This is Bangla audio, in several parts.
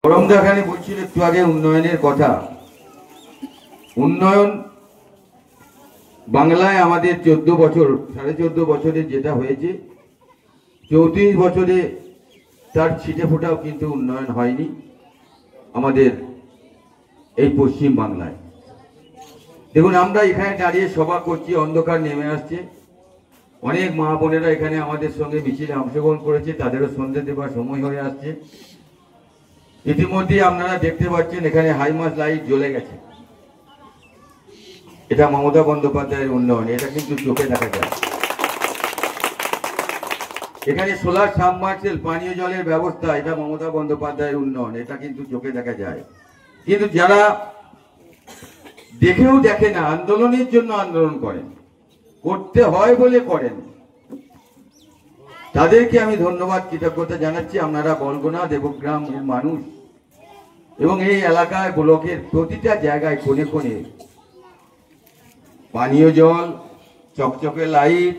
করমদাখানে বলছিল একটু আগে উন্নয়নের কথা। উন্নয়ন বাংলায় আমাদের 14 বছর 14.5 বছরে যেটা হয়েছে, 34 বছরে তার ছিটে ফোটাও কিন্তু উন্নয়ন হয়নি আমাদের এই পশ্চিম বাংলায়। দেখুন, আমরা এখানে দাঁড়িয়ে সভা করছি, অন্ধকার নেমে আসছে, অনেক মা বোনেরা এখানে আমাদের সঙ্গে মিছিলে অংশগ্রহণ করেছে, তাদেরও সন্ধ্যে দেবার সময় হয়ে আসছে। ইতিমধ্যে আপনারা দেখতে পাচ্ছেন এখানে হাইমাস লাইট জ্বলে গেছে। এটা মমতা বন্দ্যোপাধ্যায়ের উন্নয়ন, এটা কিন্তু চোখে দেখা যায়। এখানে সোলার সাবমার্সেল পানীয় জলের ব্যবস্থা, এটা মমতা বন্দ্যোপাধ্যায়ের উন্নয়ন, এটা কিন্তু চোখে দেখা যায়। কিন্তু যারা দেখেও দেখে না, আন্দোলনের জন্য আন্দোলন করেন, করতে হয় বলে করেন, তাদেরকে আমি ধন্যবাদ কৃতজ্ঞতা জানাচ্ছি। আপনারা বলগুনা দেবগ্রাম এর মানুষ এবং এই এলাকায় ব্লকের প্রতিটা জায়গায় কোণে কোণে পানীয় জল, চকচকে লাইট,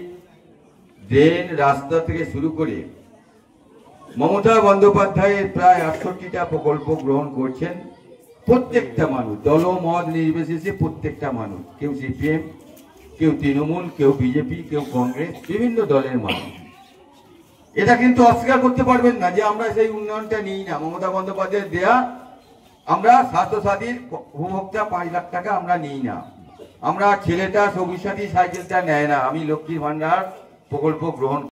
ড্রেন, রাস্তা থেকে শুরু করে মমতা বন্দ্যোপাধ্যায়ের প্রায় 68টা প্রকল্প গ্রহণ করছেন। প্রত্যেকটা মানুষ, দলমত নির্বিশেষে প্রত্যেকটা মানুষ, কেউ সিপিএম, কেউ তৃণমূল, কেউ বিজেপি, কেউ কংগ্রেস, বিভিন্ন দলের মানুষ। এটা কিন্তু অস্বীকার করতে পারবেন না যে আমরা সেই উন্নয়নটা নিই না। মমতা বন্দ্যোপাধ্যায়ের দেয়া আমরা স্বাস্থ্যসাথীর উপভোক্তা 5 লাখ টাকা আমরা নিই না। আমরা ছেলেটা সবুজ সাথী সাইকেলটা নেয় না। আমি লক্ষ্মীর ভান্ডার প্রকল্প গ্রহণ